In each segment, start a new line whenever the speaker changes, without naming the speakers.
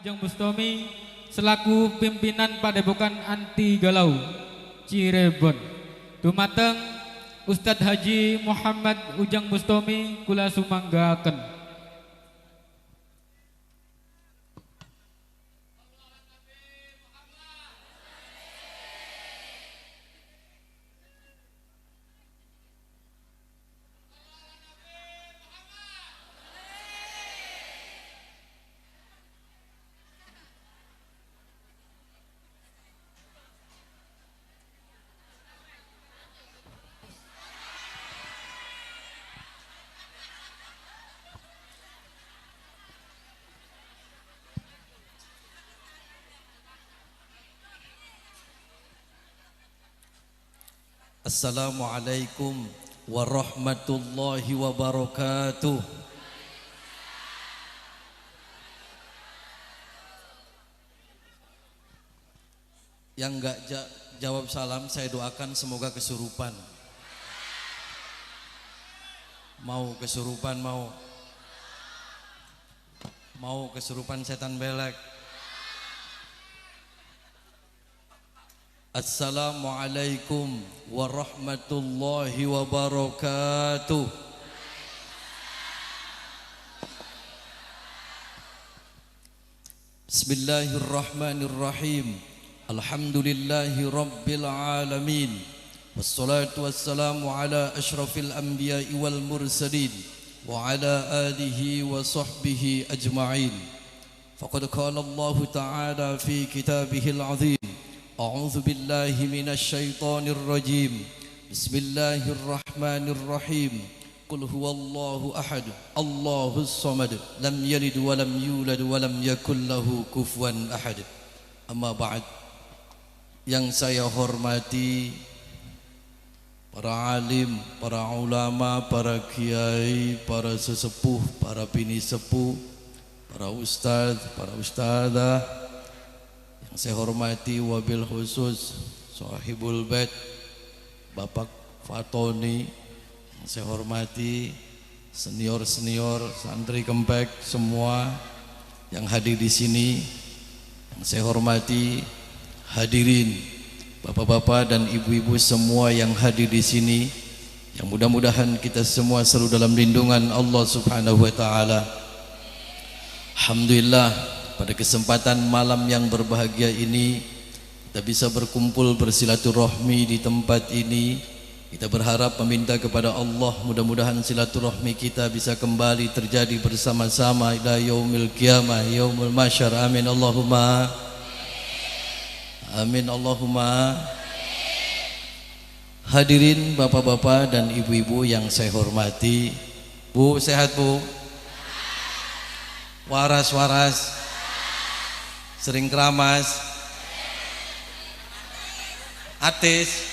Ujang Bustami selaku pimpinan Padepokan Anti Galau Cirebon. Dumateng Ustadz Haji Muhammad Ujang Bustami kula sumanggaken.
Assalamualaikum warahmatullahi wabarakatuh. Yang enggak jawab salam saya doakan semoga kesurupan. Mau kesurupan, mau kesurupan setan belek. Assalamualaikum warahmatullahi wabarakatuh. Bismillahirrahmanirrahim. Alhamdulillahi rabbil alamin. Wassalatu wassalamu ala ashrafil anbiya'i wal mursalin wa ala alihi wa sahbihi ajma'in. Faqad qala Allah ta'ala fi kitabihil azim. أعوذ بالله من الشيطان الرجيم بسم الله الرحمن الرحيم قل هو الله أحد الله الصمد لم يلد ولم يولد ولم يكن له كفوا أحد. Amma ba'd. Yang saya hormati para alim, para ulama, para kiai, para sesepuh, para bini sepuh, para ustaz, para ustadzah. Saya hormati wabil khusus Sahibul Bait Bapak Fatoni. Saya hormati senior-senior santri Kempek semua yang hadir di sini. Yang saya hormati hadirin bapak-bapak dan ibu-ibu semua yang hadir di sini. Yang mudah-mudahan kita semua selalu dalam lindungan Allah Subhanahu wa taala. Alhamdulillah, pada kesempatan malam yang berbahagia ini kita bisa berkumpul bersilaturahmi di tempat ini. Kita berharap meminta kepada Allah mudah-mudahan silaturahmi kita bisa kembali terjadi bersama-sama ila yaumil qiyamah yaumul mahsyar. Amin Allahumma amin Allahumma. Hadirin bapak-bapak dan ibu-ibu yang saya hormati. Bu, sehat Bu? Waras-waras? Sering keramas, atis.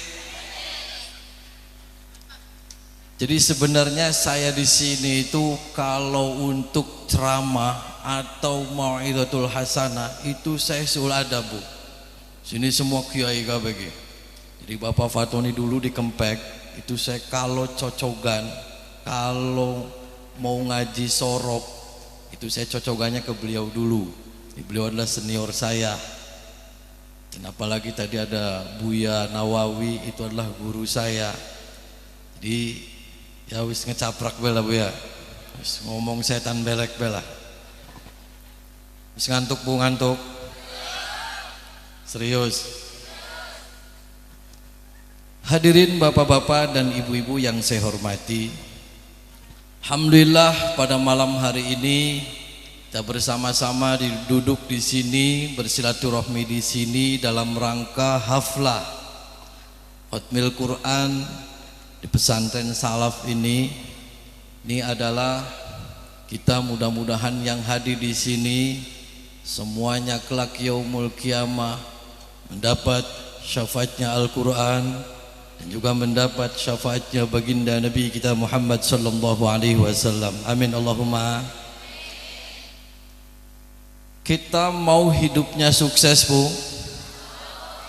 Jadi sebenarnya saya di sini itu kalau untuk ceramah atau mau'izatul hasanah itu saya sul ada Bu. Sini semua kiai KBG. Jadi Bapak Fatoni dulu di Kempek itu saya kalau cocogan, kalau mau ngaji sorop itu saya cocogannya ke beliau dulu. Beliau adalah senior saya. Dan apalagi tadi ada Buya Nawawi, itu adalah guru saya. Jadi ya wis ngecaprak bela Buya. Wis ngomong setan belek bela. Wis ngantuk Bu, ngantuk. Serius. Hadirin bapak-bapak dan ibu-ibu yang saya hormati. Alhamdulillah pada malam hari ini kita bersama-sama duduk di sini bersilaturahmi di sini dalam rangka haflah Khatmil Quran di pesantren salaf ini. Ini adalah kita mudah-mudahan yang hadir di sini semuanya kelak yaumul qiyamah mendapat syafaatnya Al-Quran dan juga mendapat syafaatnya baginda Nabi kita Muhammad sallallahu alaihi wasallam. Amin Allahumma. Kita mau hidupnya sukses Bu?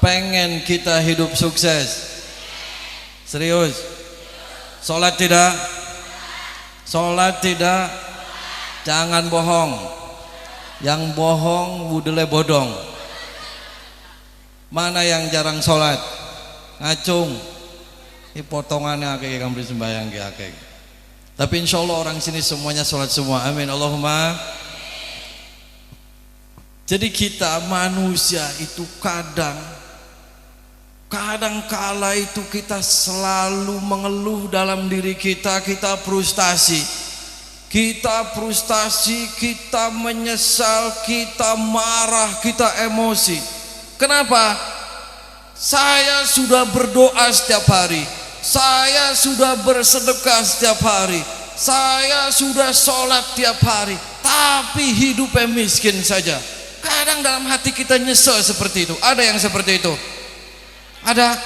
Pengen kita hidup sukses? Serius? Sholat tidak? Sholat tidak? Jangan bohong. Yang bohong budele bodong. Mana yang jarang sholat? Ngacung. Ini potongannya akeh kang sembahyang ki akeh. Tapi insya Allah orang sini semuanya sholat semua. Amin Allahumma. Jadi kita manusia itu kadang kala itu kita selalu mengeluh dalam diri kita, kita frustasi, kita menyesal, kita marah, kita emosi. Kenapa? Saya sudah berdoa setiap hari, saya sudah bersedekah setiap hari, saya sudah sholat tiap hari, tapi hidupnya miskin saja. Kadang dalam hati kita nyesel seperti itu. Ada yang seperti itu? Ada.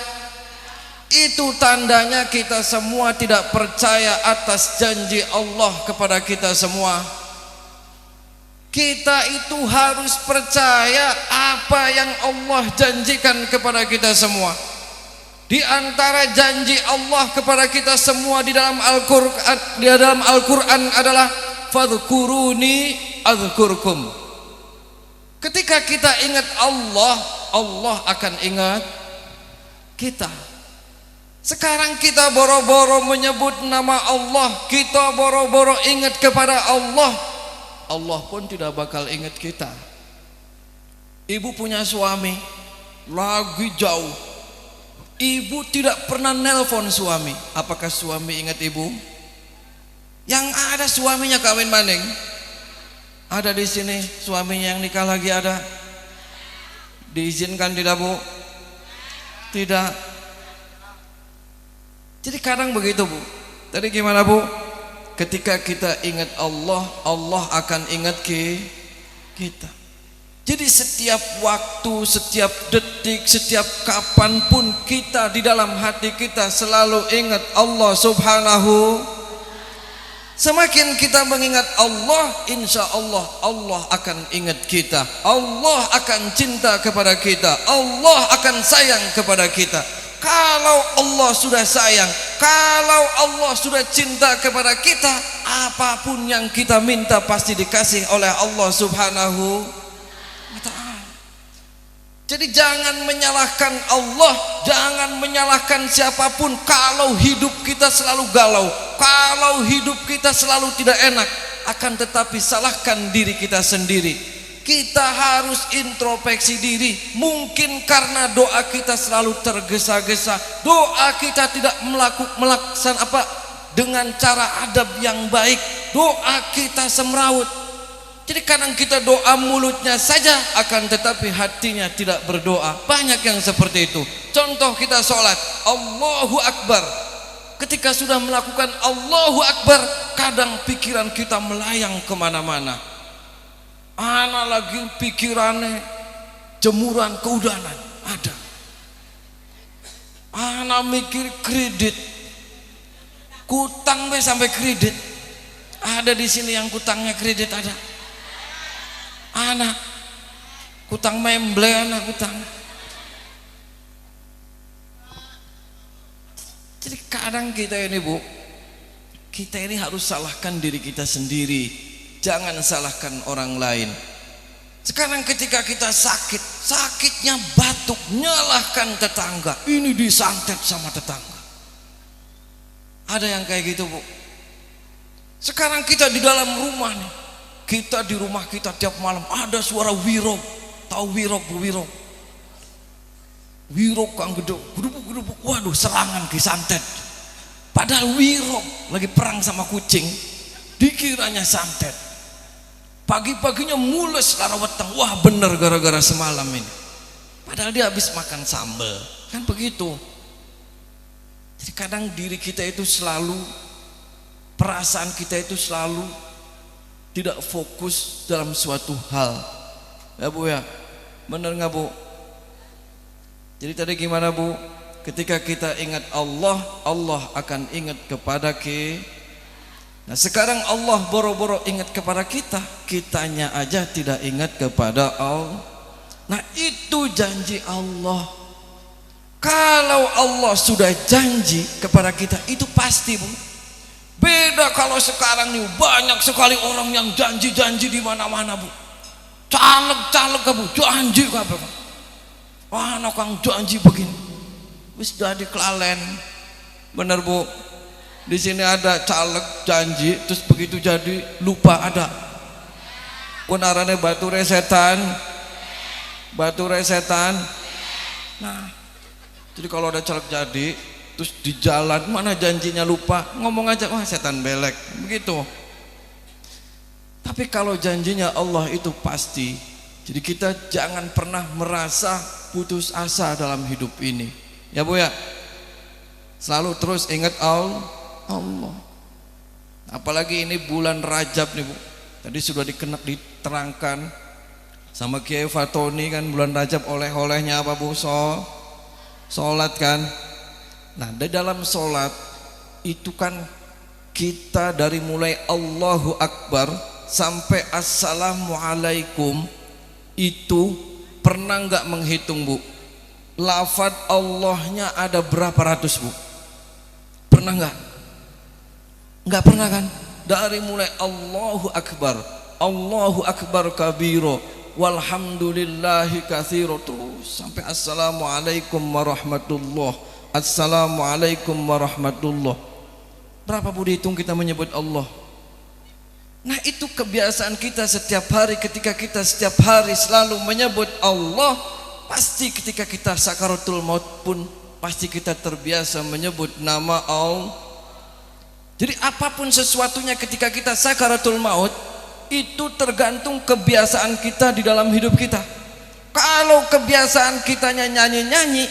Itu tandanya kita semua tidak percaya atas janji Allah kepada kita semua. Kita itu harus percaya apa yang Allah janjikan kepada kita semua. Di antara janji Allah kepada kita semua di dalam Al-Qur'an adalah fadhkuruni adzkurkum. Ketika kita ingat Allah, Allah akan ingat kita. Sekarang kita boro-boro menyebut nama Allah, kita boro-boro ingat kepada Allah, Allah pun tidak bakal ingat kita. Ibu punya suami lagi jauh, ibu tidak pernah nelpon suami. Apakah suami ingat ibu? Yang ada suaminya kawin maning. Ada di sini suaminya yang nikah lagi ada? Diizinkan tidak Bu? Tidak. Jadi kadang begitu Bu. Tadi gimana Bu? Ketika kita ingat Allah, Allah akan ingat kita. Jadi setiap waktu, setiap detik, setiap kapanpun kita di dalam hati kita selalu ingat Allah Subhanahu. Semakin kita mengingat Allah, insya Allah Allah akan ingat kita, Allah akan cinta kepada kita, Allah akan sayang kepada kita. Kalau Allah sudah sayang, kalau Allah sudah cinta kepada kita, apapun yang kita minta pasti dikasih oleh Allah Subhanahu wa ta'ala. Jadi jangan menyalahkan Allah, jangan menyalahkan siapapun. Kalau hidup kita selalu galau, kalau hidup kita selalu tidak enak, akan tetapi salahkan diri kita sendiri. Kita harus introspeksi diri. Mungkin karena doa kita selalu tergesa-gesa, doa kita tidak melaksanakan dengan cara adab yang baik, doa kita semrawut. Jadi kadang kita doa mulutnya saja, akan tetapi hatinya tidak berdoa. Banyak yang seperti itu. Contoh kita sholat, Allahu Akbar. Ketika sudah melakukan Allahu Akbar, kadang pikiran kita melayang kemana-mana. Ana lagi pikirannya jemuran keudanan ada. Ana mikir kredit, kutang sampai kredit. Ada di sini yang kutangnya kredit ada. Anak kutang memble, anak kutang. Jadi kadang kita ini Bu, kita ini harus salahkan diri kita sendiri, jangan salahkan orang lain. Sekarang ketika kita sakit, sakitnya batuk, nyalahkan tetangga, ini disantet sama tetangga. Ada yang kayak gitu Bu. Sekarang kita di dalam rumah nih, kita di rumah kita tiap malam ada suara wirok. Tahu wirok Bu? Wirok, wirok kang gede, gedubuk, waduh serangan kisantet. Padahal wirok lagi perang sama kucing, dikiranya santet. Pagi-paginya mules lara weteng, wah bener gara-gara semalam ini. Padahal dia habis makan sambal, kan begitu. Jadi kadang diri kita itu selalu, perasaan kita itu selalu tidak fokus dalam suatu hal, ya Bu ya, bener nggak Bu? Jadi tadi gimana Bu? Ketika kita ingat Allah, Allah akan ingat kepada kita. Nah sekarang Allah boro-boro ingat kepada kita, kitanya aja tidak ingat kepada Allah. Nah itu janji Allah. Kalau Allah sudah janji kepada kita, itu pasti Bu. Beda kalau sekarang nih banyak sekali orang yang janji-janji di mana-mana Bu. caleg-caleg kamu janji kabeh. Wah, ana kang janji begini. Wis dadi kelalen. Bener Bu. Di sini ada caleg janji terus begitu jadi lupa ada. Pun arane batu resetan. Batu resetan. Nah, jadi kalau ada caleg jadi terus di jalan mana janjinya lupa, ngomong aja wah setan belek. Begitu. Tapi kalau janjinya Allah itu pasti. Jadi kita jangan pernah merasa putus asa dalam hidup ini. Ya Bu ya. Selalu terus ingat Allah. Apalagi ini bulan Rajab nih Bu. Tadi sudah diterangkan sama Kiai Fatoni kan, bulan Rajab oleh-olehnya apa Bu? Sholat kan. Nah, di dalam sholat itu kan kita dari mulai Allahu Akbar sampai Assalamualaikum itu pernah nggak menghitung Bu? Lafaz Allahnya ada berapa ratus Bu? Pernah nggak? Nggak pernah kan? Dari mulai Allahu Akbar kabiro, walhamdulillahi katsiro, terus sampai Assalamualaikum warahmatullah. Assalamualaikum warahmatullah. Berapa Bu dihitung kita menyebut Allah? Nah, itu kebiasaan kita setiap hari. Ketika kita setiap hari selalu menyebut Allah, pasti ketika kita sakaratul maut pun pasti kita terbiasa menyebut nama Allah. Jadi apapun sesuatunya ketika kita sakaratul maut itu tergantung kebiasaan kita di dalam hidup kita. Kalau kebiasaan kitanya nyanyi-nyanyi,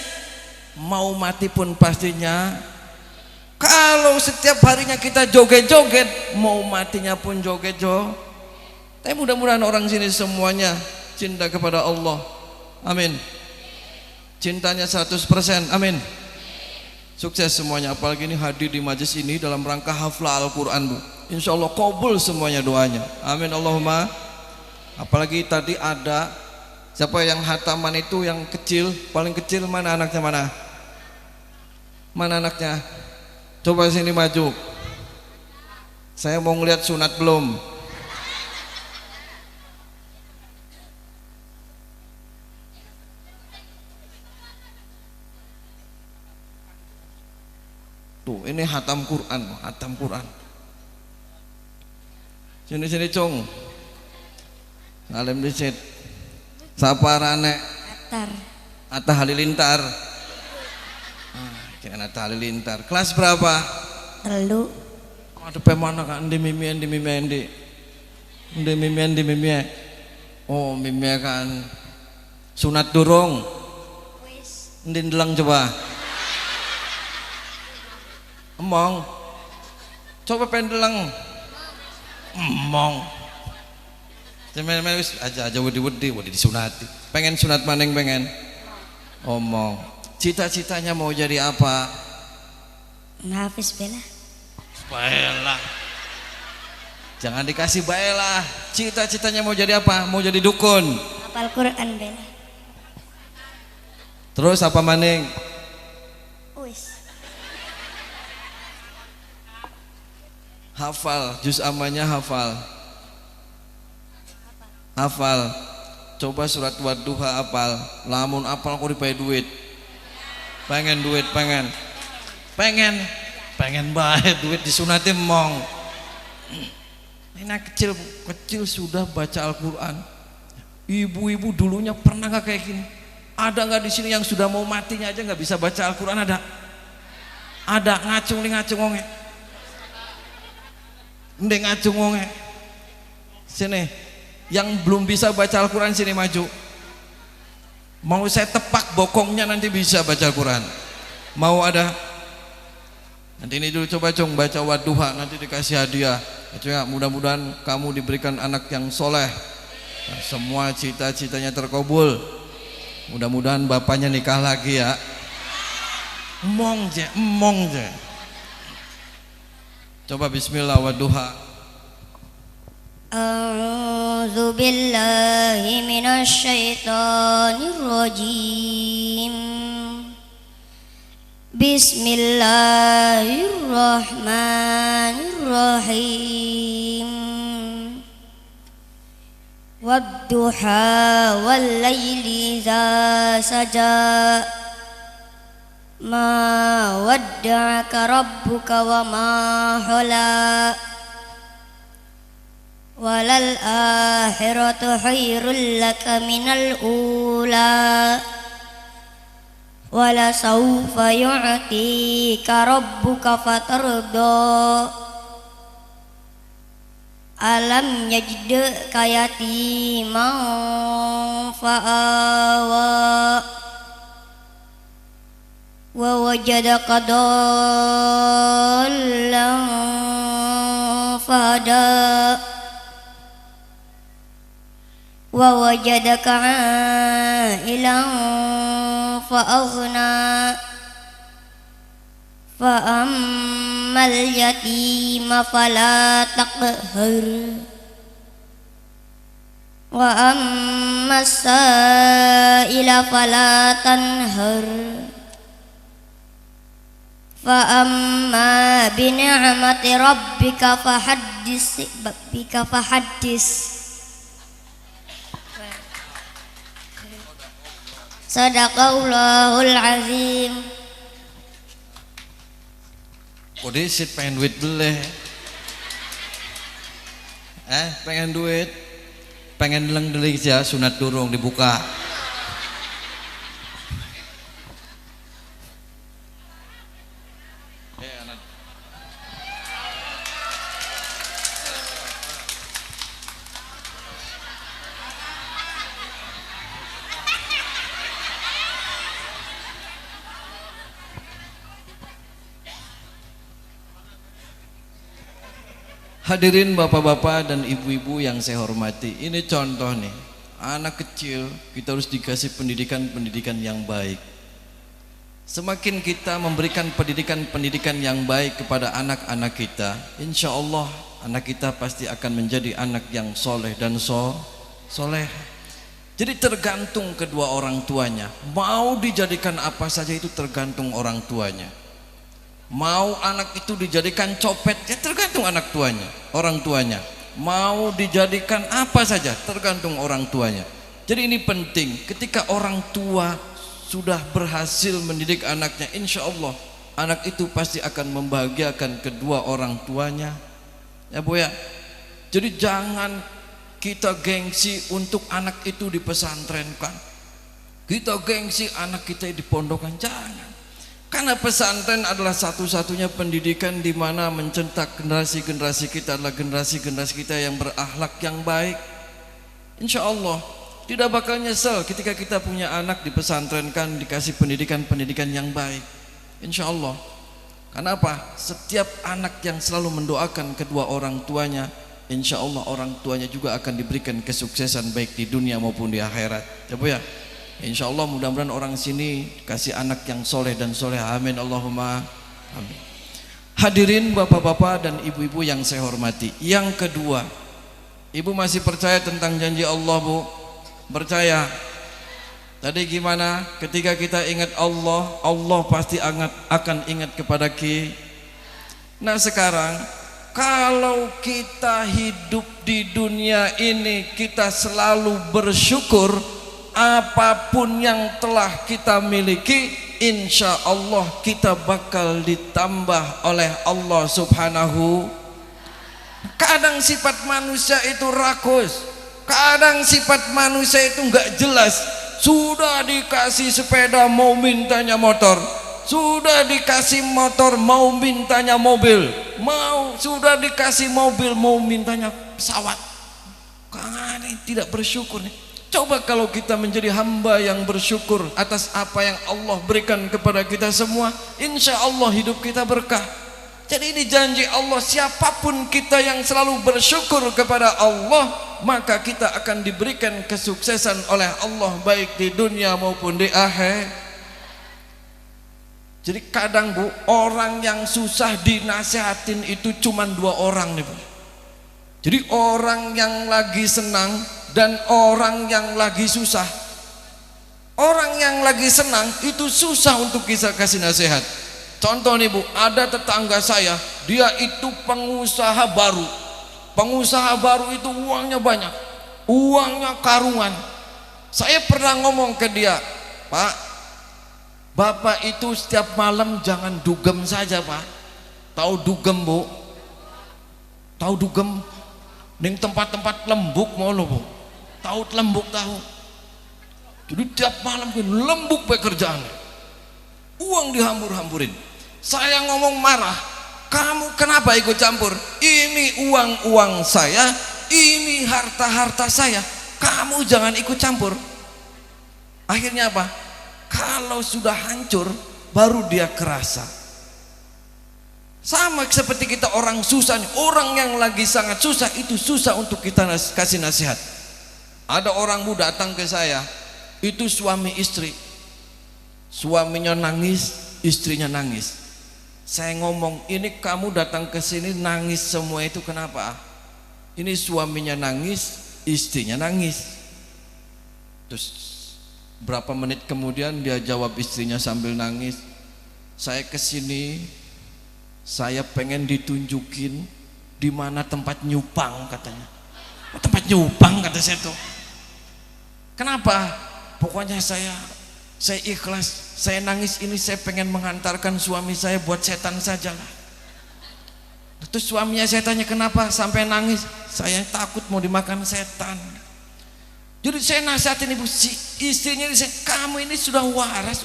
mau mati pun pastinya. Kalau setiap harinya kita joget-joget, mau matinya pun joget-joget. Tapi mudah-mudahan orang sini semuanya cinta kepada Allah. Amin. Cintanya 100%. Amin. Sukses semuanya. Apalagi ini hadir di majlis ini dalam rangka haflah Al-Quran Bu. Insya Allah kabul semuanya doanya. Amin Allahumma. Apalagi tadi ada siapa yang hataman itu yang kecil, paling kecil mana anaknya mana? Mana anaknya? Coba sini maju. Saya mau ngeliat sunat belum? Tuh, ini hatam Quran, hatam Quran. Sini cung. Salim dicet. Sapa rane?
Atar.
Atta Halilintar. Kira Atta Halilintar. Kelas berapa?
Telu.
Ada pemana kan? Di mimi. Oh, mimi kan. Sunat durung. Ndin delang coba. Emong. Coba pendelang. Emong. Cemen wis aja wedi disunati. Pengen sunat maneng pengen. Omong. Cita-citanya mau jadi apa?
Hafiz Bella.
Baiklah. Jangan dikasih baiklah. Cita-citanya mau jadi apa? Mau jadi dukun.
Hafal Quran Bella.
Terus apa maning?
Wis.
Hafal, juz amanya hafal. Hafal. Coba surat Wadduha hafal. Lamun apal kok dipakai duit. Pengen duit, pengen baik duit disunati mong. Ini kecil sudah baca Al-Quran. Ibu-ibu dulunya pernah nggak kayak gini? Ada nggak di sini yang sudah mau matinya aja nggak bisa baca Al-Quran? Ada ngacung ngonge. Ndeng ngacung ngonge. Sini, yang belum bisa baca Al-Quran sini maju. Mau saya tepak bokongnya nanti bisa baca Al-Quran. Mau ada? Nanti ini dulu coba cung baca Wadduha nanti dikasih hadiah. Ya, mudah-mudahan kamu diberikan anak yang soleh. Nah, semua cita-citanya terkabul. Mudah-mudahan bapaknya nikah lagi ya. Emong je. Coba bismillah Wadduha.
A'udzu billahi minasy syaithanir rajim. Bismillahirrahmanirrahim. والضحى والليل إذا سجى ما ودعك ربك وما حلى وللآخرة خير لك من الأولى ولسوف يعطيك ربك فترضى ألم يجدك يتيما فآوى ووجدك ضالا فهدى ووجدك عائلا فأغنى فأما اليتيم فلا تقهر وأما السائل فلا تنهر فأما بنعمة ربك فحدث Sadaqallahul azim.
Kode sit pengen duit beleh. Pengen duit. Pengen leng deling ya sunat durung dibuka. Hadirin bapak-bapak dan ibu-ibu yang saya hormati, ini contoh nih, anak kecil kita harus dikasih pendidikan yang baik. Semakin kita memberikan pendidikan yang baik kepada anak-anak kita, insya Allah anak kita pasti akan menjadi anak yang soleh dan soleh. Jadi tergantung kedua orang tuanya, mau dijadikan apa saja itu tergantung orang tuanya. Mau anak itu dijadikan copet, ya tergantung anak tuanya, orang tuanya. Mau dijadikan apa saja, tergantung orang tuanya. Jadi ini penting, ketika orang tua sudah berhasil mendidik anaknya, insya Allah anak itu pasti akan membahagiakan kedua orang tuanya. Ya Bu ya. Jadi jangan kita gengsi untuk anak itu dipesantrenkan, kita gengsi anak kita dipondokkan, jangan. Karena pesantren adalah satu-satunya pendidikan di mana mencetak generasi-generasi kita adalah generasi-generasi kita yang berakhlak yang baik. Insya Allah tidak bakal nyesel ketika kita punya anak dipesantrenkan, dikasih pendidikan yang baik. Insya Allah. Karena apa? Setiap anak yang selalu mendoakan kedua orang tuanya, insya Allah orang tuanya juga akan diberikan kesuksesan baik di dunia maupun di akhirat. Ya Bu ya. Insya Allah mudah-mudahan orang sini kasih anak yang soleh dan soleh. Amin Allahumma amin. Hadirin bapak-bapak dan ibu-ibu yang saya hormati, yang kedua, ibu masih percaya tentang janji Allah Bu? Percaya? Tadi gimana? Ketika kita ingat Allah, Allah pasti akan ingat kepada kita. Nah sekarang kalau kita hidup di dunia ini kita selalu bersyukur, apapun yang telah kita miliki, insya Allah kita bakal ditambah oleh Allah Subhanahu. Kadang sifat manusia itu rakus, kadang sifat manusia itu nggak jelas. Sudah dikasih sepeda mau mintanya motor, sudah dikasih motor mau mintanya mobil, sudah dikasih mobil mau mintanya pesawat. Karena ini tidak bersyukur nih. Coba kalau kita menjadi hamba yang bersyukur atas apa yang Allah berikan kepada kita semua, insya Allah hidup kita berkah. Jadi ini janji Allah, siapapun kita yang selalu bersyukur kepada Allah, maka kita akan diberikan kesuksesan oleh Allah baik di dunia maupun di akhir. Jadi kadang Bu, orang yang susah dinasihatin itu cuma dua orang nih Bu. Jadi orang yang lagi senang dan orang yang lagi susah. Orang yang lagi senang itu susah untuk kita kasih nasihat. Contoh nih Bu, ada tetangga saya, dia itu pengusaha baru. Pengusaha baru itu uangnya banyak. uangnya karungan. Saya pernah ngomong ke dia, Pak, Bapak itu setiap malam jangan dugem saja, Pak. Tahu dugem, Bu? Tahu dugem? Ning tempat-tempat lembuk mau lo, Bu. Tahu lembuk tahu. Jadi tiap malam lembuk pekerjaannya. Uang dihambur-hamburin. Saya ngomong marah, kamu kenapa ikut campur? Ini uang-uang saya, ini harta-harta saya. Kamu jangan ikut campur. Akhirnya apa? Kalau sudah hancur baru dia kerasa. Sama seperti kita orang susah nih. Orang yang lagi sangat susah itu susah untuk kita kasih nasihat. Ada orang muda datang ke saya, itu suami istri. Suaminya nangis, istrinya nangis. Saya ngomong, ini kamu datang ke sini nangis semua itu kenapa? Ini suaminya nangis, istrinya nangis. Terus berapa menit kemudian dia jawab istrinya sambil nangis, saya kesini, saya pengen ditunjukin di mana tempat nyupang katanya. Tempat nyupang kata saya tuh. Kenapa? Pokoknya saya ikhlas, saya nangis ini saya pengen mengantarkan suami saya buat setan saja lah. Terus suaminya saya tanya kenapa sampai nangis? Saya takut mau dimakan setan. Jadi saya nasihatin ibu, si istrinya ini, kamu ini sudah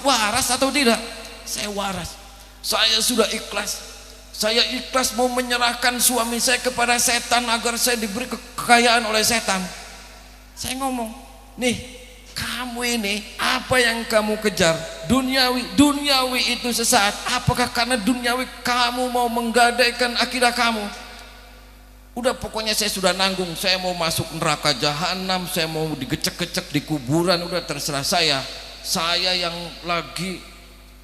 waras atau tidak? Saya waras. Saya sudah ikhlas. Saya ikhlas mau menyerahkan suami saya kepada setan agar saya diberi kekayaan oleh setan. Saya ngomong, nih kamu ini apa yang kamu kejar? Duniawi itu sesaat. Apakah karena duniawi kamu mau menggadaikan akidah kamu? Udah pokoknya saya sudah nanggung, saya mau masuk neraka jahanam, saya mau digecek-gecek di kuburan, udah terserah saya. Saya yang lagi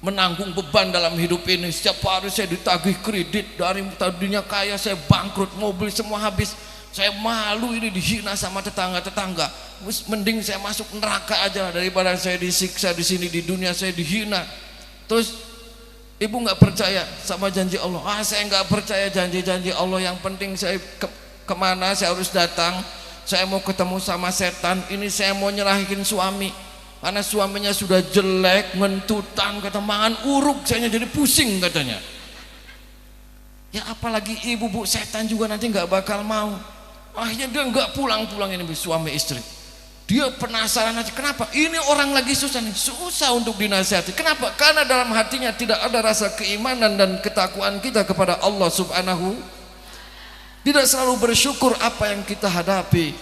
menanggung beban dalam hidup ini. Setiap hari saya ditagih kredit, dari tadinya kaya saya bangkrut, mobil semua habis. Saya malu ini dihina sama tetangga-tetangga. Mending saya masuk neraka aja daripada saya disiksa di sini di dunia saya dihina. Terus ibu nggak percaya sama janji Allah? Saya nggak percaya janji-janji Allah. Yang penting saya kemana saya harus datang? Saya mau ketemu sama setan. Ini saya mau nyerahin suami karena suaminya sudah jelek, ngentutan, kata mangan uruk, saya jadi pusing katanya. Ya apalagi ibu, Bu, setan juga nanti nggak bakal mau. Akhirnya dia nggak pulang-pulang ini suami istri. Dia penasaran aja, kenapa? Ini orang lagi susah nih, susah untuk dinasihati. Kenapa? Karena dalam hatinya tidak ada rasa keimanan dan ketakwaan kita kepada Allah Subhanahu. Tidak selalu bersyukur apa yang kita hadapi.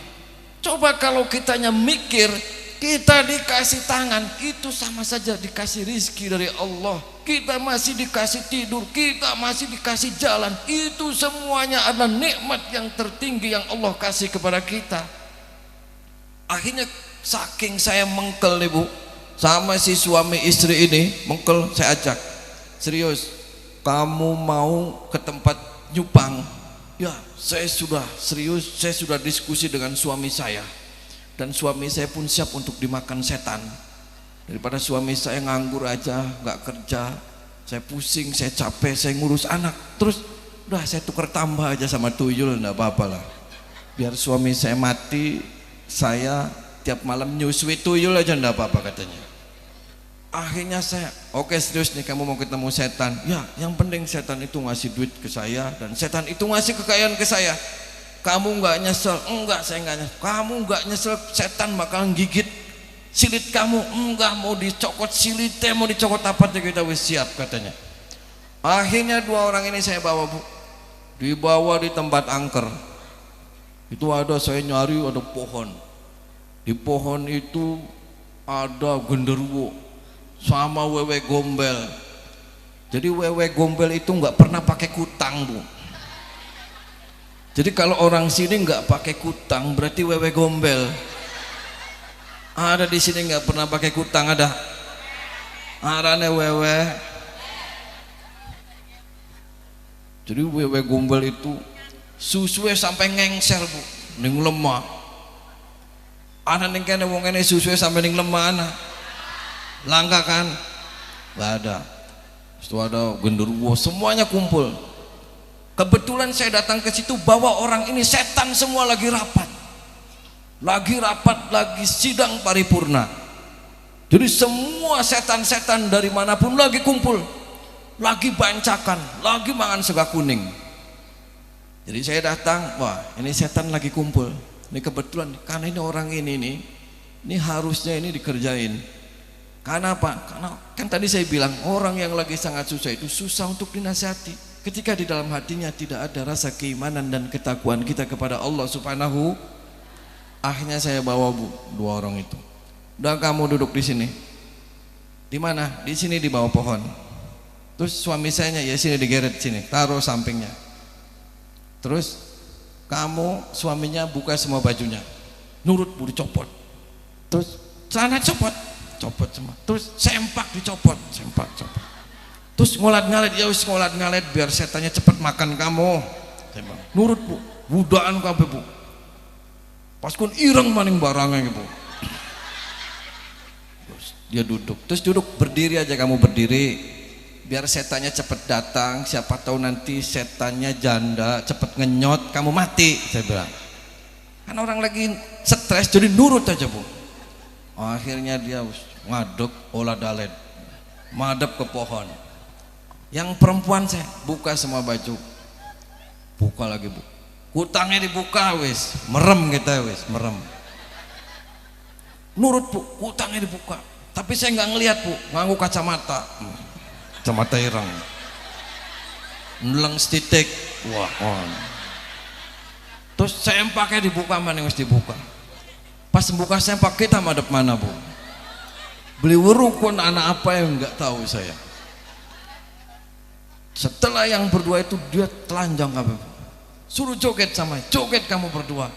Coba kalau kitanya mikir, kita dikasih tangan, itu sama saja dikasih rizki dari Allah. Kita masih dikasih tidur, kita masih dikasih jalan. Itu semuanya adalah nikmat yang tertinggi yang Allah kasih kepada kita. Akhirnya saking saya mengkel nih, Bu, sama si suami istri ini mengkel, saya ajak, serius, kamu mau ke tempat nyupang? Ya, saya sudah serius, saya sudah diskusi dengan suami saya, dan suami saya pun siap untuk dimakan setan. Daripada suami saya nganggur aja, nggak kerja, saya pusing, saya capek, saya ngurus anak, terus udah saya tukar tambah aja sama tuyul, enggak apa-apa lah, biar suami saya mati, saya tiap malam nyusui tuyul aja enggak apa-apa katanya. Akhirnya saya, oke serius nih kamu mau ketemu setan? Ya, yang penting setan itu ngasih duit ke saya dan setan itu ngasih kekayaan ke saya. Kamu nggak nyesel? Enggak, saya nggak nyesel. Kamu nggak nyesel setan bakal gigit silit kamu? Enggak, mau dicokot silitnya, mau dicokot apa kita wis siap katanya. Akhirnya dua orang ini saya bawa, Bu, dibawa di tempat angker. Itu ada, saya nyari ada pohon, di pohon itu ada genderuwo sama wewe gombel. Jadi wewe gombel itu nggak pernah pakai kutang, Bu. Jadi kalau orang sini nggak pakai kutang berarti wewe gombel. Ada di sini nggak pernah pakai kutang, ada arane wewe. Jadi wewe gombel itu susunya sampai ngengser, Bu, ning lemah. Ana ning kene wong kene susunya sampai ning lemah ana. Langka kan? Enggak ada. Itu ada genderuwo, semuanya kumpul. Kebetulan saya datang ke situ bawa orang ini, setan semua lagi rapat. lagi rapat, lagi sidang paripurna. Jadi semua setan-setan dari manapun lagi kumpul, lagi bancakan, lagi mangan sega kuning. Jadi saya datang, wah ini setan lagi kumpul. Ini kebetulan, karena ini orang ini harusnya ini dikerjain. Karena apa? Karena kan tadi saya bilang orang yang lagi sangat susah itu susah untuk dinasihati. Ketika di dalam hatinya tidak ada rasa keimanan dan ketakwaan kita kepada Allah Subhanahu. Akhirnya saya bawa bu, dua orang itu. Udah kamu duduk di sini. Di mana? Di sini di bawah pohon. Terus suami saya ya sini digeret sini, taruh sampingnya. Terus kamu suaminya buka semua bajunya, nurut bu dicopot. Terus celana copot semua. Terus sempak dicopot, sempak copot. Terus ngolat-ngalet, ya wis ngolat-ngalet biar setannya cepat makan kamu. Nurut bu, budaan kabeh bu. Pas kun ireng maning barangnya bu. Terus dia duduk, terus duduk berdiri aja kamu berdiri, biar setannya cepat datang. Siapa tahu nanti setannya janda cepat ngenyot, kamu mati. Saya bilang. Kan orang lagi stres, jadi nurut aja bu. Akhirnya dia ngaduk olah dalet, madep ke pohon. Yang perempuan saya buka semua baju, buka lagi bu, kutangnya dibuka wis, merem kita wis, merem. Nurut bu, kutangnya dibuka, tapi saya nggak ngelihat bu, nganggu kacamata, kacamata ireng, neleng setitik, wah. Terus sempaknya dibuka, mana yang harus dibuka. Pas membuka sempak kita madep mana bu? Beli werukun anak apa yang nggak tahu saya. Setelah yang berdua itu dia telanjang kabeh. Suruh joget sama, joget kamu berdua.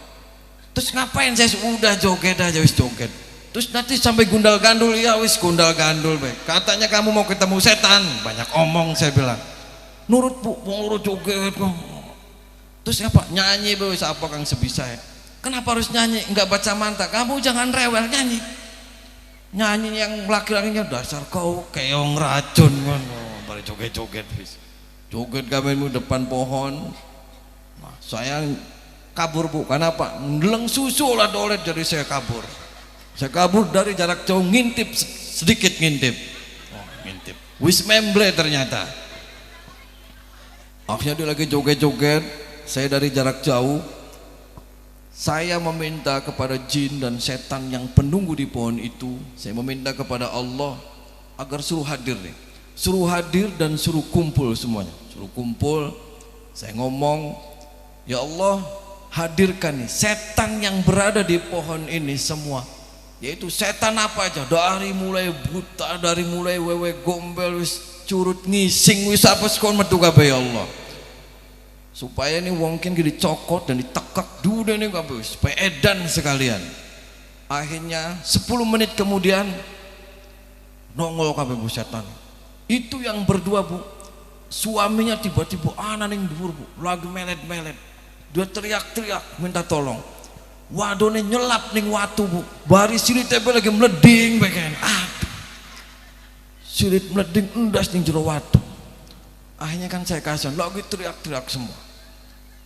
Terus ngapain saya udah joget aja wis joget. Terus nanti sampai gundal gandul ya wis gundal gandul be. Katanya kamu mau ketemu setan, banyak omong saya bilang. Nurut bu, nurut joget. Terus apa? Nyanyi be wis apa kang sebisa ya. Kenapa harus nyanyi? Enggak baca mantra. Kamu jangan rewel nyanyi. Nyanyi yang laki-lakinya dasar kau keong racun kan. Oh, balik joget-joget wis. Joget kami depan pohon. Nah, saya kabur bu. Kenapa? Ngeleng susu lah dolet jadi saya kabur. Saya kabur dari jarak jauh ngintip sedikit ngintip. Oh, ngintip. Wis memble ternyata. Akhirnya dia lagi joget-joget. Saya dari jarak jauh. Saya meminta kepada jin dan setan yang penunggu di pohon itu. Saya meminta kepada Allah agar suruh hadir nih. Suruh hadir dan suruh kumpul semuanya. Suruh kumpul. Saya ngomong, ya Allah hadirkan nih setan yang berada di pohon ini semua. Yaitu setan apa aja, dari mulai buta, dari mulai wewe gombel, wis curut ngising, wis apa sekon metu kabeh ya Allah. Supaya ini mungkin dicokot dan ditekak dulu ini kabeh supaya edan sekalian. Akhirnya 10 menit kemudian nongol kabeh bu setan. Itu yang berdua bu, suaminya tiba-tiba anak ning dhuwur bu, lagi melet-melet. Dia teriak-teriak minta tolong. Wadone nyelap ning watu bu, bari silit tebe lagi meleding bagian. Aduh, silit meleding endas ning jero watu. Akhirnya kan saya kasihan, lagi teriak-teriak semua.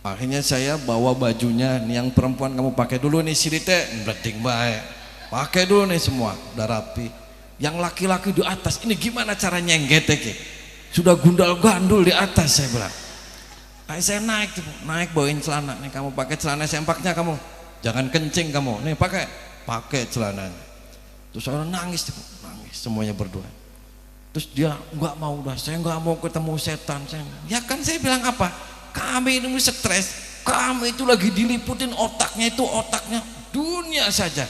Akhirnya saya bawa bajunya, nih yang perempuan kamu pakai dulu nih silitnya, meleding baik. Pakai dulu nih semua, udah rapi. Yang laki-laki di atas, ini gimana cara nyenggetek ya? Sudah gundal gandul di atas saya bilang. Akhirnya saya naik tuh, naik bawain celana. Nih kamu pakai celana sempaknya kamu, jangan kencing kamu. Nih pakai celananya. Terus orang nangis tuh, nangis semuanya berdua. Terus dia nggak mau dah, saya nggak mau ketemu setan. Ya kan saya bilang apa? Kami ini stres, kami itu lagi diliputin otaknya itu otaknya dunia saja.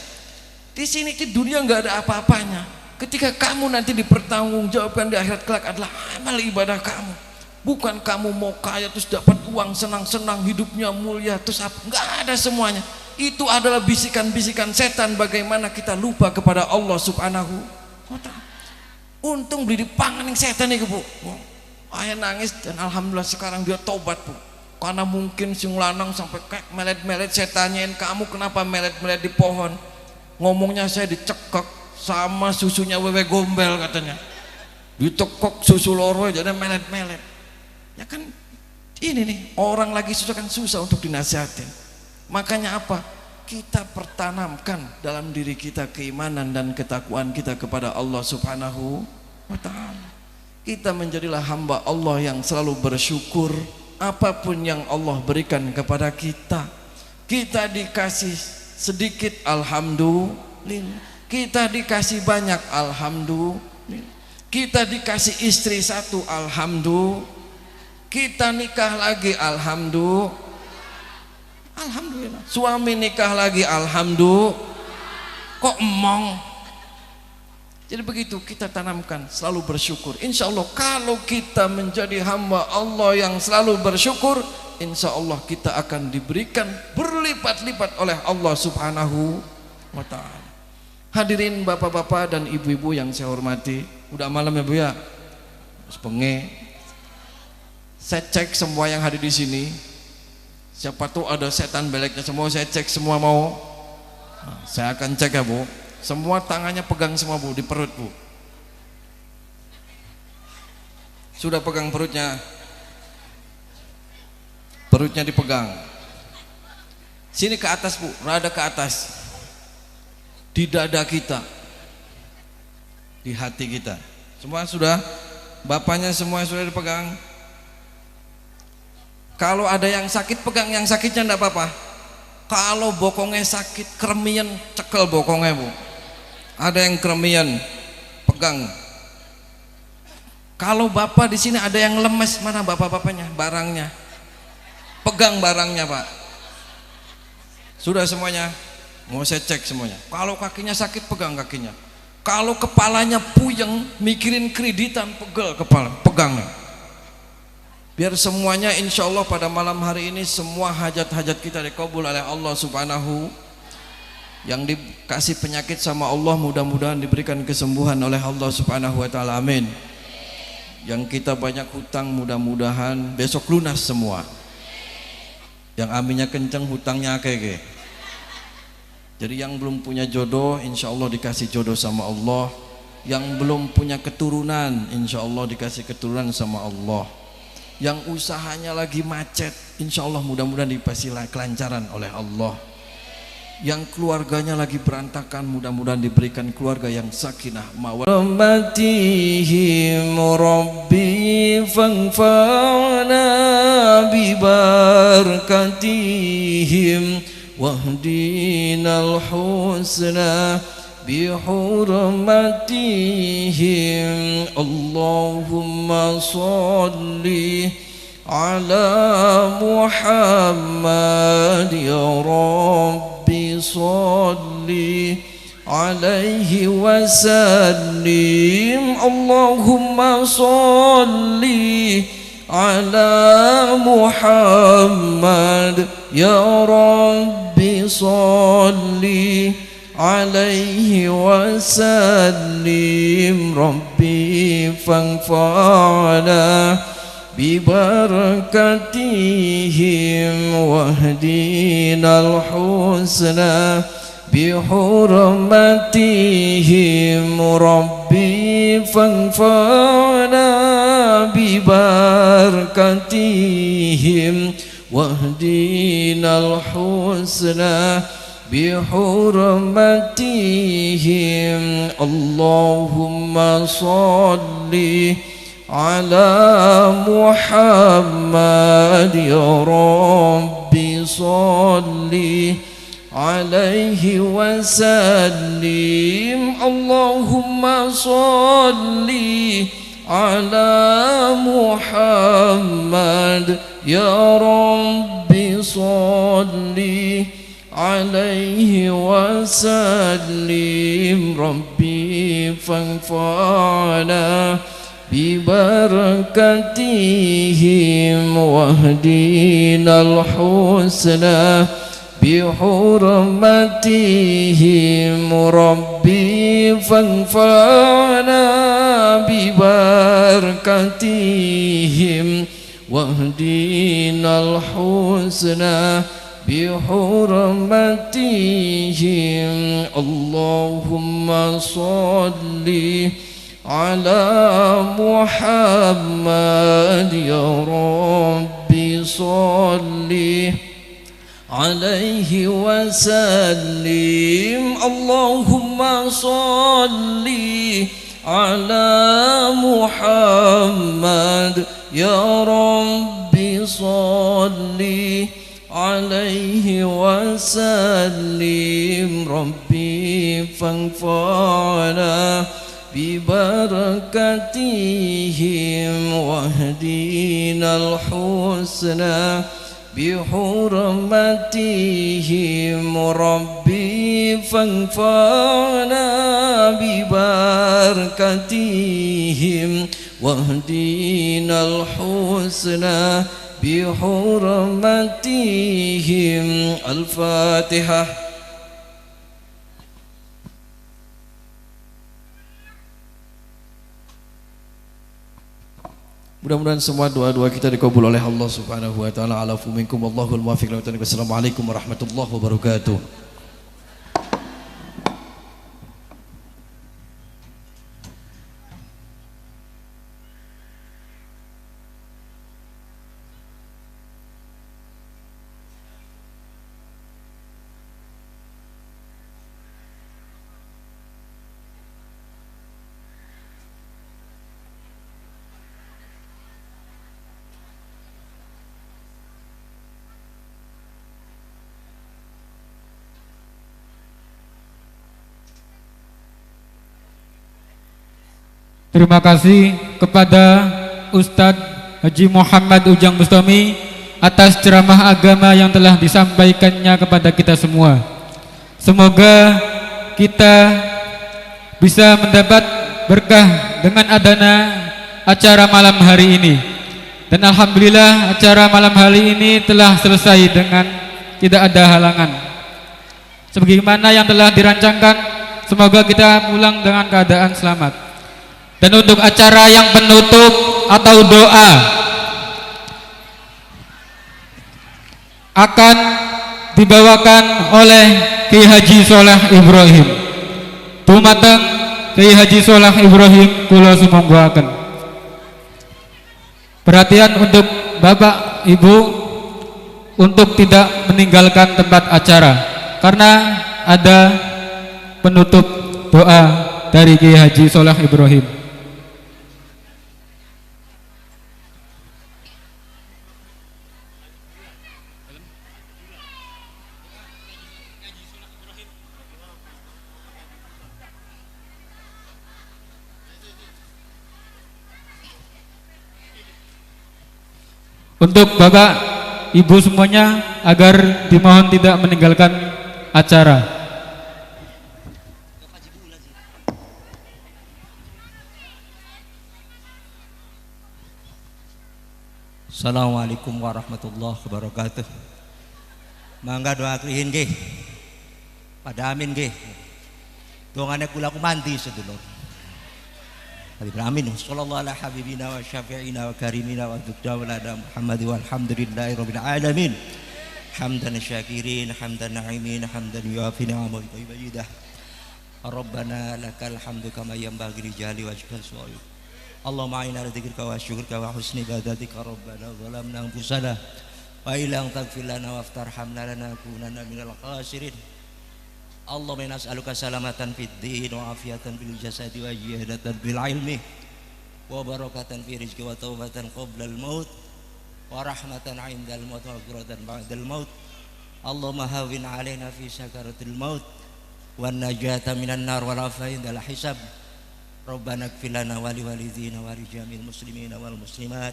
Di sini di dunia nggak ada apa-apanya. Ketika kamu nanti dipertanggungjawabkan di akhirat kelak adalah amal ibadah kamu. Bukan kamu mau kaya terus dapat uang senang-senang hidupnya mulia terus apa? Nggak ada semuanya. Itu adalah bisikan-bisikan setan bagaimana kita lupa kepada Allah Subhanahu wa Ta'ala. Untung beli dipangan yang setan nih bu. Ayah nangis dan alhamdulillah sekarang dia tobat bu. Karena mungkin si lanang sampai kayak melet-melet, saya tanyain kamu kenapa melet-melet di pohon. Ngomongnya saya dicekek sama susunya wewe gombel katanya. Dicekek susu loro jadi melet-melet. Ya kan ini nih orang lagi susah kan susah untuk dinasihatin. Makanya apa? kita pertanamkan dalam diri kita keimanan dan ketakwaan kita kepada Allah Subhanahu wa ta'ala. Kita menjadilah hamba Allah yang selalu bersyukur apapun yang Allah berikan kepada kita. Kita dikasih sedikit, alhamdulillah. Kita dikasih banyak, alhamdulillah. Kita dikasih istri satu, alhamdulillah. Kita nikah lagi, alhamdulillah. Alhamdulillah. Suami nikah lagi, alhamdulillah. Kok emong? Jadi begitu kita tanamkan, selalu bersyukur. Insya Allah kalau kita menjadi hamba Allah yang selalu bersyukur, insya Allah kita akan diberikan berlipat-lipat oleh Allah Subhanahu wa ta'ala. Hadirin bapak-bapak dan ibu-ibu yang saya hormati, udah malam ya Bu ya, sepenge. Saya cek semua yang hadir di sini. Siapa tuh ada setan beleknya semua, saya cek semua mau. Nah, saya akan cek ya Bu. Semua tangannya pegang semua Bu, di perut Bu. Sudah pegang perutnya? Perutnya dipegang. Sini ke atas Bu, rada ke atas. Di dada kita, di hati kita. Semua sudah? Bapaknya semua sudah dipegang. Kalau ada yang sakit, pegang yang sakitnya enggak apa-apa. Kalau bokongnya sakit, kremian, cekel bokongnya Bu. Ada yang kremian, pegang. Kalau bapak di sini ada yang lemes, mana bapak-bapaknya? Barangnya, pegang barangnya Pak. Sudah semuanya? Mau saya cek semuanya. Kalau kakinya sakit, pegang kakinya. Kalau kepalanya puyeng, mikirin kreditan, pegel kepala, pegang. Biar semuanya insya Allah pada malam hari ini semua hajat-hajat kita dikabul oleh Allah Subhanahu. Yang dikasih penyakit sama Allah mudah-mudahan diberikan kesembuhan oleh Allah Subhanahu wa ta'ala, amin. Yang kita banyak hutang mudah-mudahan besok lunas semua. Yang aminnya kenceng, hutangnya akeh. Jadi yang belum punya jodoh insya Allah dikasih jodoh sama Allah. Yang belum punya keturunan insya Allah dikasih keturunan sama Allah. Yang usahanya lagi macet insya Allah mudah-mudahan dikasih kelancaran oleh Allah. Yang keluarganya lagi berantakan mudah-mudahan diberikan keluarga yang sakinah mawaddah. Rahmatihim Rabbi fanfa'na bi barakatihim wahdinal husna bi hurmatihim. Allahumma salli ala Muhammad ya Rabbi salli alaihi wasallim. Allahumma salli ala Muhammad ya Rabbi salli alaihi wasallim. Rabbi fanfa'na bibarakatihim wahdinal husna bihurmatihim. Rabbi fanfa'na bibarakatihim wahdinal husna bihurmatihim. Allahumma salli ala Muhammad ya Rabbi salli alaihi wasallim. Allahumma salli ala Muhammad ya Rabbi salli alaihi wasallim. Rabbi fanfa'na bibarakatihim wahdinal husna bihurmatihim. Rabbi fanfa'na bibarakatihim wahdinal husna bihurmatihim. Allahumma salli ala Muhammad ya Rabbi salli عليه وسلم اللهم صل على محمد يا رب صل عليه وسلم ربي فانفعنا ببركتهم واهدنا الحسنى بحرمتهم ربي فانفعنا ببركتهم واهدنا الحسنى بحرمتهم الفاتحة. Mudah-mudahan semua doa-doa kita dikabul oleh Allah Subhanahu wa taala. Alafu minkum wallahul muwaffiq. Wassalamualaikum warahmatullahi wabarakatuh.
Terima kasih kepada Ustadz Haji Muhammad Ujang Bustami atas ceramah agama yang telah disampaikannya kepada kita semua. Semoga kita bisa mendapat berkah dengan adanya acara malam hari ini. Dan alhamdulillah acara malam hari ini telah selesai dengan tidak ada halangan. Sebagaimana yang telah dirancangkan, semoga kita pulang dengan keadaan selamat. Dan untuk acara yang penutup atau doa akan dibawakan oleh Kiai Haji Sholeh Ibrahim. Dumateng Kiai Haji Sholeh Ibrahim kula sumanggaken. Perhatian untuk Bapak Ibu untuk tidak meninggalkan tempat acara karena ada penutup doa dari Kiai Haji Sholeh Ibrahim. Untuk Bapak Ibu semuanya agar dimohon tidak meninggalkan acara.
Assalamualaikum warahmatullahi wabarakatuh. Mangga doa klihin nggih. Pada amin nggih. Dongane kula ku mandi sedulur. Amin. Sallallahu ala habibina wa syafi'ina wa karimina wa dukdawlana Muhammad walhamdulillahi rabbil alamin. Hamdan syakirin, hamdan na'imin, hamdan yuafi ni'amahu wa yubajidah. Rabbana lakal hamdu kama yanbaghi li jali wajhika su'ayu. Allahumma a'inna ala dzikrika wa syukrika wa husni ibadatika. Rabbana zalamna anfusana wa illam taghfir lana waftarhamna lanakunanna minal khasirin. Allahumma nas'aluka salamatan fid din wa afiatan fil jasadi wa ziyadatan fil ilmi wa barakatan fi rizqi wa taubatan qabla al maut wa rahmatan 'inda al maut wa maghfiratan ba'da al maut. Allahumma hawwin 'alaina fi sakaratil maut wan najata minan nar wal afiyah indal hisab. Rabbana ighfir lana wa li walidina wa li jamil muslimina wal muslimat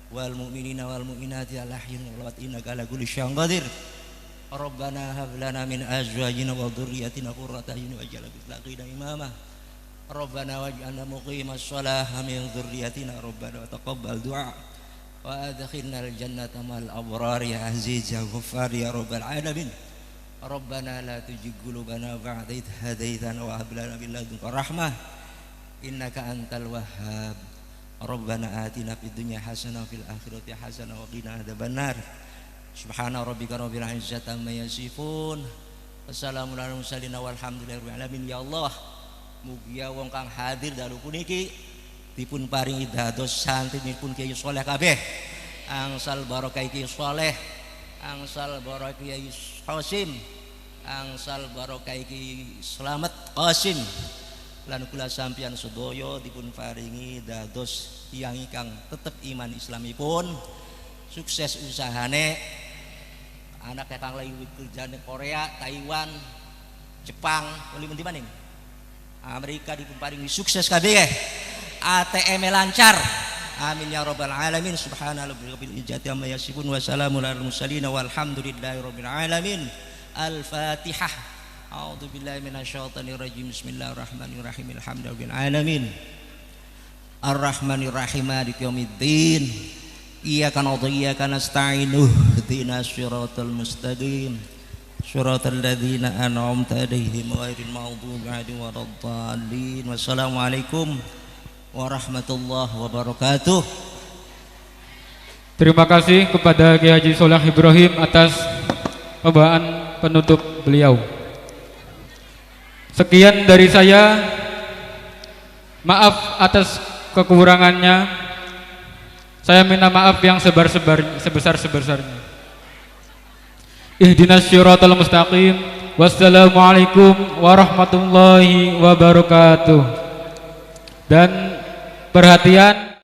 wal mu'minina wal mu'minati al ahyin wal amwat innaka ala kulli syai'in qadir. Rabbana hab lana min azwajina wa dhurriyyatina qurrata a'yun waj'alna lil muttaqina imama. Rabbana waj'alna muqimas shalah min dhurriyyatina. Rabbana taqabbal du'a wa adkhilna al jannata ma'al abrar ya aziz ya ghaffar ya rabbal alamin. Rabbana la tuzigh qulubana ba'da idh hadaytana wa hab lana min ladunka rahmah innaka antal wahhab. Rabbana atina fid dunya hasanah wa fil akhirati hasanah wa qina adzabannar. Subhana rabbika rabbil izzati amma yasifun. Wassalamun ala mursalin walhamdulillahi rabbil alamin. Ya Allah, mugia wong kang hadir dalu puniki dipun paringi dados santrinipun Kiai Sholeh kabeh. Angsal barokah Kiai Sholeh angsal barokai Qasim, angsal barokai Slamet Qasim, lan kula sampeyan sedaya dipun paringi dados tiyang ingkang tetep iman Islamipun, sukses usahane, anak kang lagi kerjane Korea, Taiwan, Jepang, boleh menti maning. Amerika dipun paringi sukses kabeh. ATM lancar. Amin ya rabbal alamin. Subhanallah bil ijati amma yasifun wa salamun alal mursalin walhamdulillahi rabbil alamin. Al-Fatihah. A'udzu billahi minasyaitonir rajim. Bismillahirrahmanirrahim. Alhamdulillahil alamin. Ar-Rahmanir Rahim. Maliki yaumiddin. Iyyaka na'budu wa iyyaka nasta'in. Ihdinas siratal mustaqim. Siratal ladzina an'amta 'alaihim ghairil maghdubi 'alaihim waladdallin. Wassalamualaikum warahmatullahi wabarakatuh.
Terima kasih kepada Kiai Haji Solah Ibrahim atas pembawaan penutup beliau. Sekian dari saya. Maaf atas kekurangannya. Saya minta maaf yang sebesar-besarnya. Ihdinas syiratal mustaqim. Wassalamualaikum warahmatullahi wabarakatuh. Dan perhatian